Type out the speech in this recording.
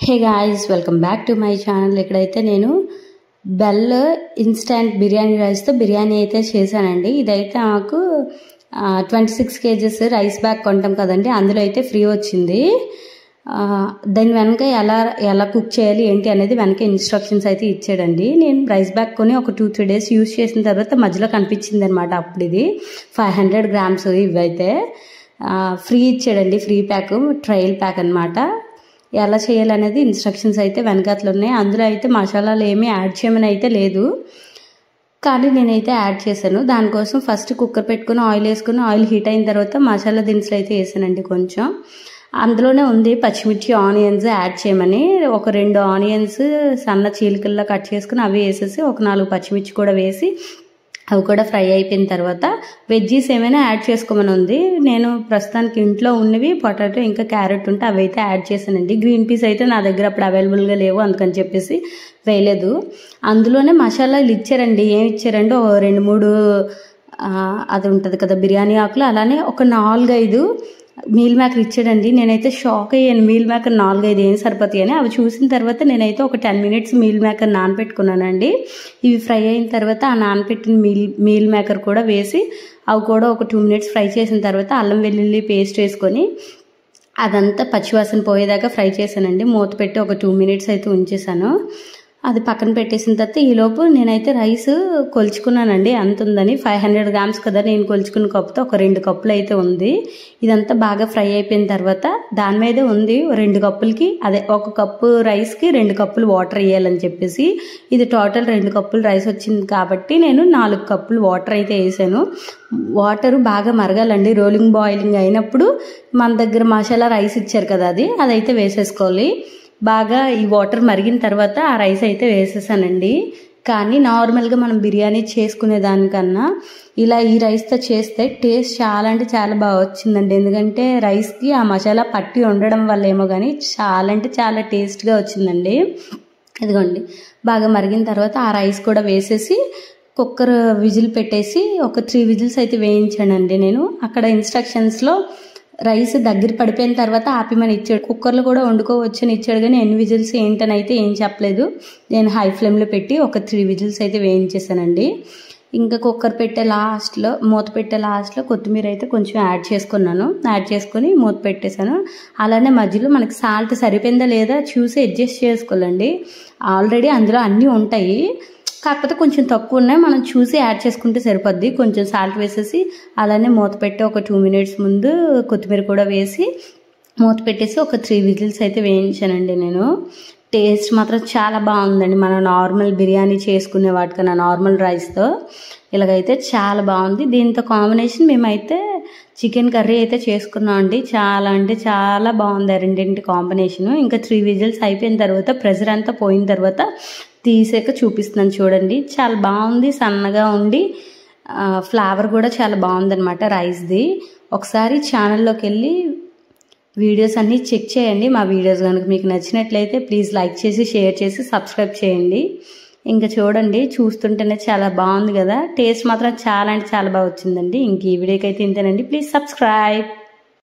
Hey guys, welcome back to my channel. ఇక్కడైతే నేను bell instant biryani రైస్తో బిర్యానీ అయితే చేశానండి. ఇదైతే నాకు 26 kgs రైస్ బ్యాగ్ కొంటాం కదండి, అందులో అయితే ఫ్రీ వచ్చింది. దాని వెనక ఎలా కుక్ చేయాలి ఏంటి అనేది వెనక ఇన్స్ట్రక్షన్స్ అయితే ఇచ్చాడండి. నేను రైస్ బ్యాగ్ కొని ఒక 2-3 days యూజ్ చేసిన తర్వాత మధ్యలో కనిపించింది అనమాట. అప్పుడు ఇది 500 grams ఇవైతే ఫ్రీ ఇచ్చాడండి. ఫ్రీ ప్యాక్, ట్రయల్ ప్యాక్ అనమాట. ఎలా చేయాలనేది ఇన్స్ట్రక్షన్స్ అయితే వెనకాతలు ఉన్నాయి. అందులో అయితే మసాలాలు ఏమీ యాడ్ చేయమని అయితే లేదు, కానీ నేనైతే యాడ్ చేశాను. దానికోసం ఫస్ట్ కుక్కర్ పెట్టుకుని ఆయిల్ వేసుకుని, ఆయిల్ హీట్ అయిన తర్వాత మసాలా దినుసులు అయితే వేసానండి. కొంచెం అందులోనే ఉంది పచ్చిమిర్చి, ఆనియన్స్ యాడ్ చేయమని. ఒక 2 ఆనియన్స్ సన్న చీలికల్లా కట్ చేసుకుని అవి వేసేసి, ఒక 4 పచ్చిమిర్చి కూడా వేసి అవి కూడా ఫ్రై అయిపోయిన తర్వాత వెజ్జీస్ ఏమైనా యాడ్ చేసుకోమని ఉంది. నేను ప్రస్తుతానికి ఇంట్లో ఉన్నవి పొటాటో ఇంకా క్యారెట్ ఉంటే అవి అయితే యాడ్ చేశానండి. గ్రీన్ పీస్ అయితే నా దగ్గర అప్పుడు అవైలబుల్గా లేవు, అందుకని చెప్పేసి వేయలేదు. అందులోనే మసాలాలు ఇచ్చారండి. ఏమి ఇచ్చారంటే 2-3 అది ఉంటుంది కదా బిర్యానీ ఆకులు, అలానే ఒక 4-5 మీల్ మేకర్ ఇచ్చాడండి. నేనైతే షాక్ అయ్యాను. మీల్ మేకర్ 4-5 ఏం సరిపోతాయి అని. అవి చూసిన తర్వాత నేనైతే ఒక 10 minutes మీల్ మేకర్ నానపెట్టుకున్నానండి. ఇవి ఫ్రై అయిన తర్వాత ఆ నానపెట్టిన మీల్ మేకర్ కూడా వేసి అవి కూడా ఒక 2 minutes ఫ్రై చేసిన తర్వాత అల్లం వెల్లుల్లి పేస్ట్ వేసుకొని అదంతా పచ్చివాసన పోయేదాకా ఫ్రై చేశానండి. మూత పెట్టి ఒక 2 minutes అయితే ఉంచేసాను. అది పక్కన పెట్టేసిన తర్వాత ఈలోపు నేనైతే రైస్ కొలుచుకున్నానండి. ఎంత ఉందని 500 grams కదా, నేను కొలుచుకున్న కప్పుతో ఒక 2 కప్పులు అయితే ఉంది. ఇదంతా బాగా ఫ్రై అయిపోయిన తర్వాత దాని మీదే ఉంది 2 కప్పులకి, అదే 1 కప్పు రైస్కి 2 కప్పులు వాటర్ వేయాలని చెప్పేసి. ఇది టోటల్ 2 కప్పులు రైస్ వచ్చింది కాబట్టి నేను 4 కప్పులు వాటర్ అయితే వేసాను. వాటర్ బాగా మరగాలండి. రోలింగ్ బాయిలింగ్ అయినప్పుడు మన దగ్గర మసాలా రైస్ ఇచ్చారు కదా, అదైతే వేసేసుకోవాలి. బాగా ఈ వాటర్ మరిగిన తర్వాత ఆ రైస్ అయితే వేసేసానండి. కానీ నార్మల్గా మనం బిర్యానీ చేసుకునే దానికన్నా ఇలా ఈ రైస్తో చేస్తే టేస్ట్ చాలా అంటే చాలా బాగా వచ్చిందండి. ఎందుకంటే రైస్కి ఆ మసాలా పట్టి ఉండడం వల్ల ఏమో కానీ చాలా అంటే చాలా టేస్ట్గా వచ్చిందండి. ఇదిగోండి, బాగా మరిగిన తర్వాత ఆ రైస్ కూడా వేసేసి కుక్కర్ విజిల్ పెట్టేసి ఒక 3 whistles అయితే వేయించానండి. నేను అక్కడ ఇన్స్ట్రక్షన్స్లో రైస్ దగ్గర పడిపోయిన తర్వాత ఆపిమని ఇచ్చాడు. కుక్కర్లో కూడా వండుకోవచ్చు అని ఇచ్చాడు, కానీ ఎన్ని విజిల్స్ ఏంటని అయితే ఏం చెప్పలేదు. నేను హై ఫ్లేమ్లో పెట్టి ఒక 3 whistles అయితే వేయించేసానండి. ఇంకా కుక్కర్ పెట్టే లాస్ట్లో, మూత పెట్టే లాస్ట్లో కొత్తిమీర అయితే కొంచెం యాడ్ చేసుకొని మూత పెట్టేశాను. అలానే మధ్యలో మనకి సాల్ట్ సరిపోయిందా లేదా చూసి అడ్జస్ట్ చేసుకోవాలండి. ఆల్రెడీ అందులో అన్నీ ఉంటాయి, కాకపోతే కొంచెం తక్కువ ఉన్నాయి, మనం చూసి యాడ్ చేసుకుంటే సరిపోద్ది. కొంచెం సాల్ట్ వేసేసి అలానే మూత పెట్టి ఒక 2 minutes ముందు కొత్తిమీర కూడా వేసి మూత పెట్టేసి ఒక 3 whistles అయితే వేయించానండి. నేను టేస్ట్ మాత్రం చాలా బాగుందండి. మనం నార్మల్ బిర్యానీ చేసుకునే వాటికన్నా నార్మల్ రైస్తో ఇలాగైతే చాలా బాగుంది. దీంతో కాంబినేషన్ మేమైతే చికెన్ కర్రీ అయితే చేసుకున్నాం అండి. చాలా అంటే చాలా బాగుంది రెండింటి కాంబినేషను. ఇంకా 3 whistles అయిపోయిన తర్వాత ప్రెషర్ అంతా పోయిన తర్వాత తీసాక చూపిస్తున్నాను చూడండి. చాలా బాగుంది, సన్నగా ఉండి ఫ్లేవర్ కూడా చాలా బాగుందనమాట రైస్ది. ఒకసారి ఛానల్లోకి వెళ్ళి వీడియోస్ అన్నీ చెక్ చేయండి. మా వీడియోస్ కనుక మీకు నచ్చినట్లయితే ప్లీజ్ లైక్ చేసి, షేర్ చేసి, సబ్స్క్రైబ్ చేయండి. ఇంకా చూడండి, చూస్తుంటేనే చాలా బాగుంది కదా. టేస్ట్ మాత్రం చాలా అంటే చాలా బాగా వచ్చిందండి. ఇంక ఈ వీడియోకి అయితే ఇంతేనండి. Please subscribe.